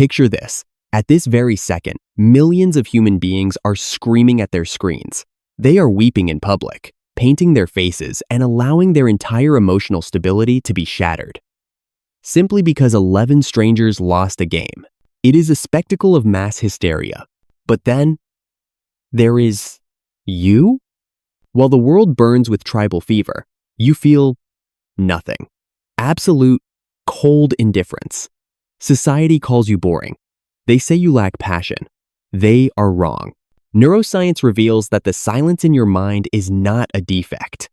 Picture this. At this very second, millions of human beings are screaming at their screens. They are weeping in public, painting their faces, and allowing their entire emotional stability to be shattered. Simply because 11 strangers lost a game. It is a spectacle of mass hysteria. But then, there is you? While the world burns with tribal fever, you feel nothing. Absolute, cold indifference. Society calls you boring. They say you lack passion. They are wrong. Neuroscience reveals that the silence in your mind is not a defect.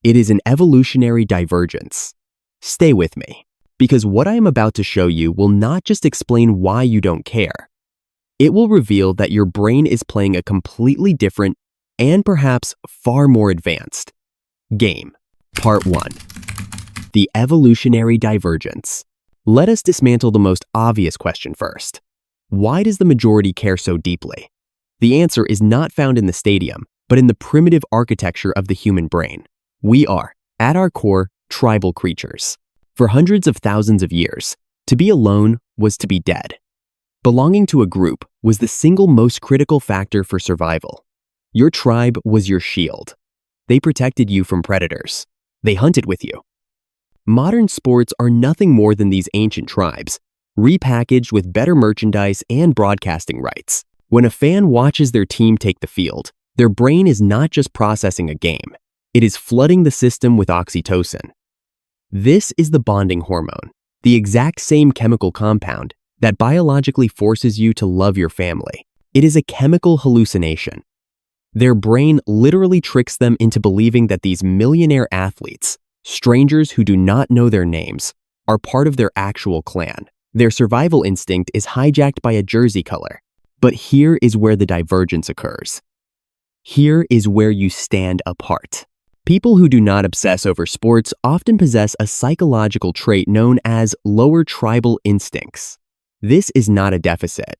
It is an evolutionary divergence. Stay with me, because what I am about to show you will not just explain why you don't care. It will reveal that your brain is playing a completely different and perhaps far more advanced game. Part 1. The evolutionary divergence. Let us dismantle the most obvious question first. Why does the majority care so deeply? The answer is not found in the stadium, but in the primitive architecture of the human brain. We are, at our core, tribal creatures. For hundreds of thousands of years, to be alone was to be dead. Belonging to a group was the single most critical factor for survival. Your tribe was your shield. They protected you from predators. They hunted with you. Modern sports are nothing more than these ancient tribes, repackaged with better merchandise and broadcasting rights. When a fan watches their team take the field, their brain is not just processing a game. It is flooding the system with oxytocin. This is the bonding hormone, the exact same chemical compound that biologically forces you to love your family. It is a chemical hallucination. Their brain literally tricks them into believing that these millionaire athletes, strangers who do not know their names, are part of their actual clan. Their survival instinct is hijacked by a jersey color. But here is where the divergence occurs. Here is where you stand apart. People who do not obsess over sports often possess a psychological trait known as lower tribal instincts. This is not a deficit.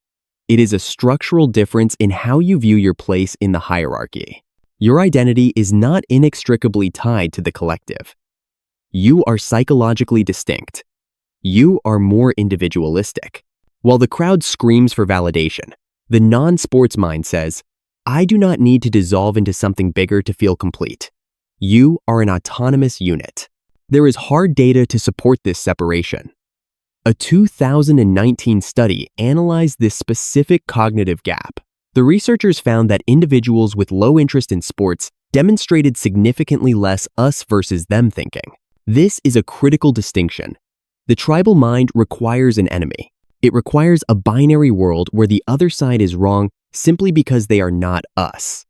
It is a structural difference in how you view your place in the hierarchy. Your identity is not inextricably tied to the collective. You are psychologically distinct. You are more individualistic. While the crowd screams for validation, the non-sports mind says, I do not need to dissolve into something bigger to feel complete. You are an autonomous unit. There is hard data to support this separation. A 2019 study analyzed this specific cognitive gap. The researchers found that individuals with low interest in sports demonstrated significantly less us versus them thinking. This is a critical distinction. The tribal mind requires an enemy. It requires a binary world where the other side is wrong simply because they are not us.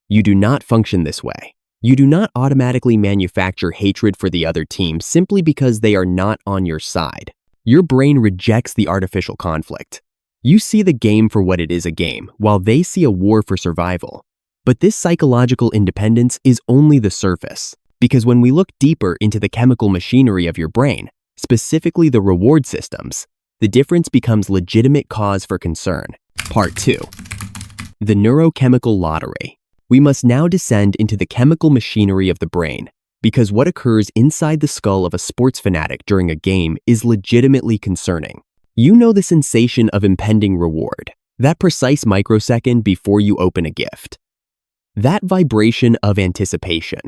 You do not function this way. You do not automatically manufacture hatred for the other team simply because they are not on your side. Your brain rejects the artificial conflict. You see the game for what it is, a game, while they see a war for survival. But this psychological independence is only the surface, because when we look deeper into the chemical machinery of your brain, specifically the reward systems, the difference becomes legitimate cause for concern. Part 2. The neurochemical lottery. We must now descend into the chemical machinery of the brain, because what occurs inside the skull of a sports fanatic during a game is legitimately concerning. You know the sensation of impending reward, that precise microsecond before you open a gift. That vibration of anticipation.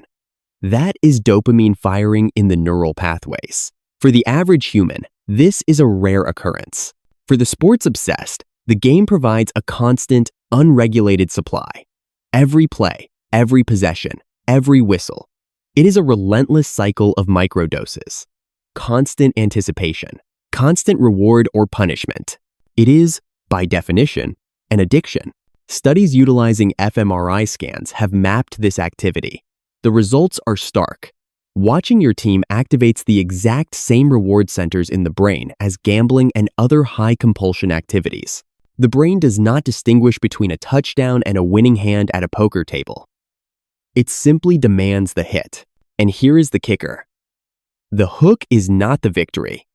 That is dopamine firing in the neural pathways. For the average human, this is a rare occurrence. For the sports obsessed, the game provides a constant, unregulated supply. Every play, every possession, every whistle. It is a relentless cycle of microdoses. Constant anticipation, constant reward or punishment. It is, by definition, an addiction. Studies utilizing fMRI scans have mapped this activity. The results are stark. Watching your team activates the exact same reward centers in the brain as gambling and other high-compulsion activities. The brain does not distinguish between a touchdown and a winning hand at a poker table. It simply demands the hit. And here is the kicker. The hook is not the victory.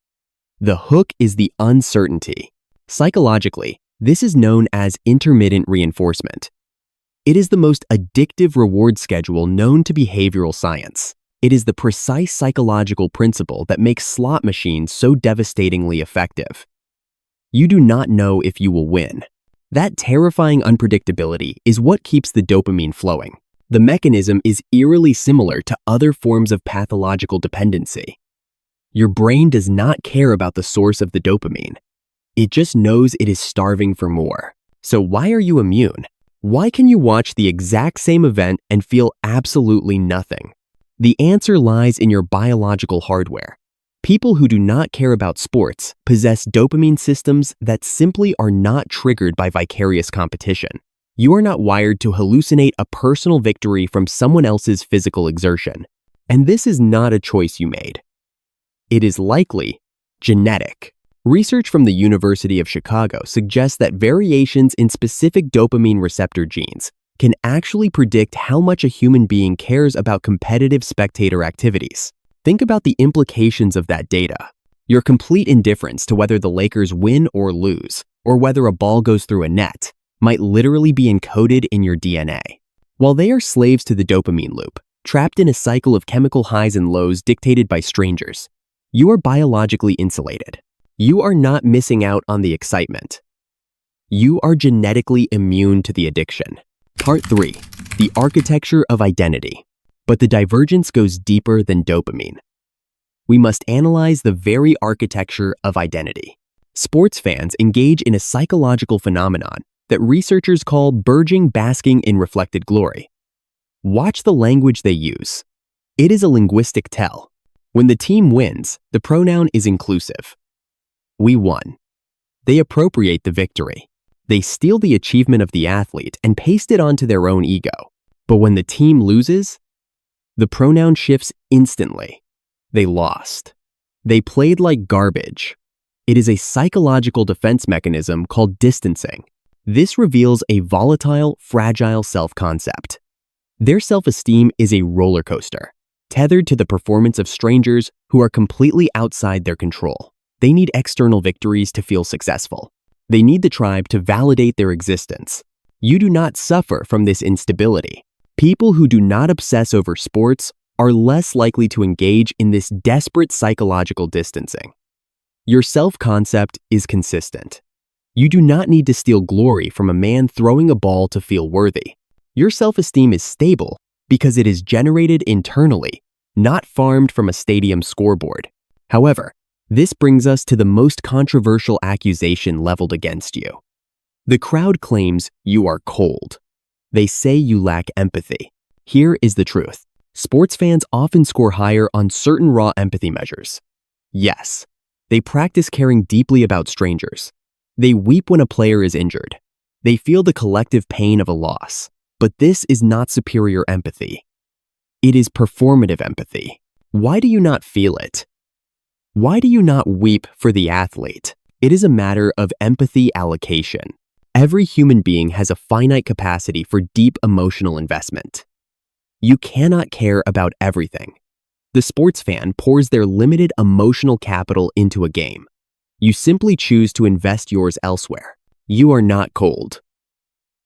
The hook is the uncertainty. Psychologically, this is known as intermittent reinforcement. It is the most addictive reward schedule known to behavioral science. It is the precise psychological principle that makes slot machines so devastatingly effective. You do not know if you will win. That terrifying unpredictability is what keeps the dopamine flowing. The mechanism is eerily similar to other forms of pathological dependency. Your brain does not care about the source of the dopamine. It just knows it is starving for more. So why are you immune? Why can you watch the exact same event and feel absolutely nothing? The answer lies in your biological hardware. People who do not care about sports possess dopamine systems that simply are not triggered by vicarious competition. You are not wired to hallucinate a personal victory from someone else's physical exertion. And this is not a choice you made. It is likely genetic. Research from the University of Chicago suggests that variations in specific dopamine receptor genes can actually predict how much a human being cares about competitive spectator activities. Think about the implications of that data. Your complete indifference to whether the Lakers win or lose, or whether a ball goes through a net, might literally be encoded in your DNA. While they are slaves to the dopamine loop, trapped in a cycle of chemical highs and lows dictated by strangers, you are biologically insulated. You are not missing out on the excitement. You are genetically immune to the addiction. Part 3. The architecture of identity. But the divergence goes deeper than dopamine. We must analyze the very architecture of identity. Sports fans engage in a psychological phenomenon that researchers call burgeoning basking in reflected glory. Watch the language they use. It is a linguistic tell. When the team wins, the pronoun is inclusive. We won. They appropriate the victory. They steal the achievement of the athlete and paste it onto their own ego. But when the team loses, the pronoun shifts instantly. They lost. They played like garbage. It is a psychological defense mechanism called distancing. This reveals a volatile, fragile self-concept. Their self-esteem is a roller coaster, tethered to the performance of strangers who are completely outside their control. They need external victories to feel successful. They need the tribe to validate their existence. You do not suffer from this instability. People who do not obsess over sports are less likely to engage in this desperate psychological distancing. Your self-concept is consistent. You do not need to steal glory from a man throwing a ball to feel worthy. Your self-esteem is stable because it is generated internally, not farmed from a stadium scoreboard. However, this brings us to the most controversial accusation leveled against you. The crowd claims you are cold. They say you lack empathy. Here is the truth. Sports fans often score higher on certain raw empathy measures. Yes, they practice caring deeply about strangers. They weep when a player is injured. They feel the collective pain of a loss. But this is not superior empathy. It is performative empathy. Why do you not feel it? Why do you not weep for the athlete? It is a matter of empathy allocation. Every human being has a finite capacity for deep emotional investment. You cannot care about everything. The sports fan pours their limited emotional capital into a game. You simply choose to invest yours elsewhere. You are not cold.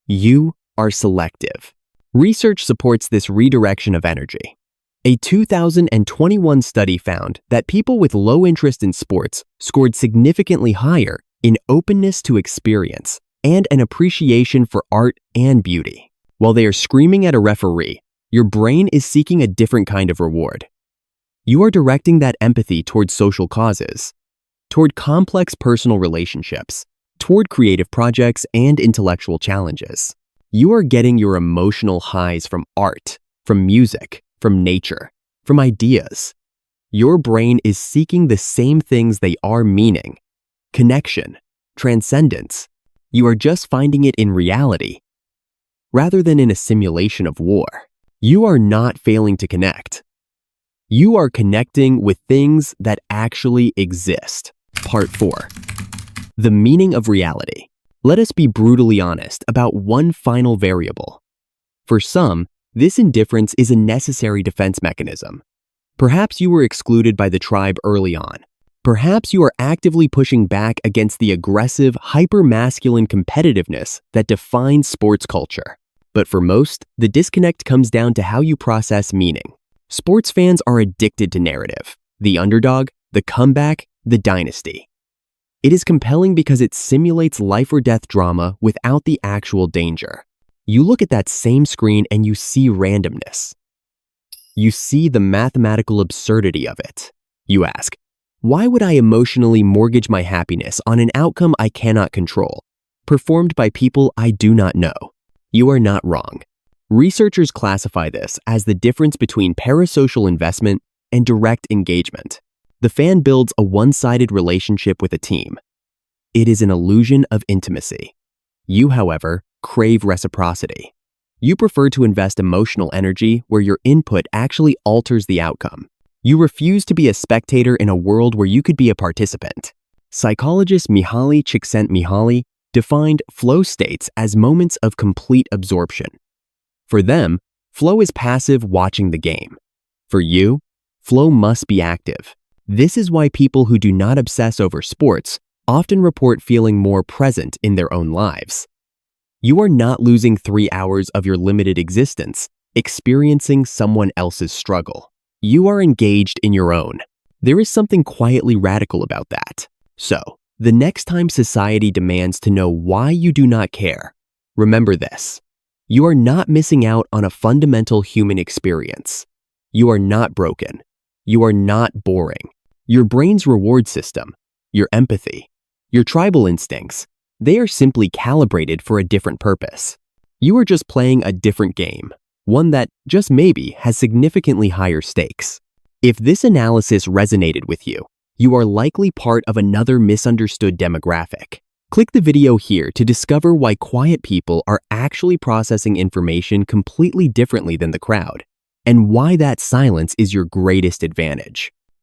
You are selective. Research supports this redirection of energy. A 2021 study found that people with low interest in sports scored significantly higher in openness to experience and an appreciation for art and beauty. While they are screaming at a referee, your brain is seeking a different kind of reward. You are directing that empathy toward social causes, toward complex personal relationships, toward creative projects and intellectual challenges. You are getting your emotional highs from art, from music, from nature, from ideas. Your brain is seeking the same things they are: meaning, connection, transcendence. You are just finding it in reality, rather than in a simulation of war. You are not failing to connect. You are connecting with things that actually exist. Part 4. The meaning of reality. Let us be brutally honest about one final variable. For some, this indifference is a necessary defense mechanism. Perhaps you were excluded by the tribe early on. Perhaps you are actively pushing back against the aggressive, hyper-masculine competitiveness that defines sports culture. But for most, the disconnect comes down to how you process meaning. Sports fans are addicted to narrative, the underdog, the comeback, the dynasty. It is compelling because it simulates life or death drama without the actual danger. You look at that same screen and you see randomness. You see the mathematical absurdity of it. You ask, why would I emotionally mortgage my happiness on an outcome I cannot control, performed by people I do not know? You are not wrong. Researchers classify this as the difference between parasocial investment and direct engagement. The fan builds a one-sided relationship with a team. It is an illusion of intimacy. You, however, crave reciprocity. You prefer to invest emotional energy where your input actually alters the outcome. You refuse to be a spectator in a world where you could be a participant. Psychologist Mihaly Csikszentmihalyi defined flow states as moments of complete absorption. For them, flow is passive watching the game. For you, flow must be active. This is why people who do not obsess over sports often report feeling more present in their own lives. You are not losing 3 hours of your limited existence, experiencing someone else's struggle. You are engaged in your own. There is something quietly radical about that. So, the next time society demands to know why you do not care, remember this. You are not missing out on a fundamental human experience. You are not broken. You are not boring. Your brain's reward system, your empathy, your tribal instincts, they are simply calibrated for a different purpose. You are just playing a different game, one that, just maybe, has significantly higher stakes. If this analysis resonated with you, you are likely part of another misunderstood demographic. Click the video here to discover why quiet people are actually processing information completely differently than the crowd, and why that silence is your greatest advantage.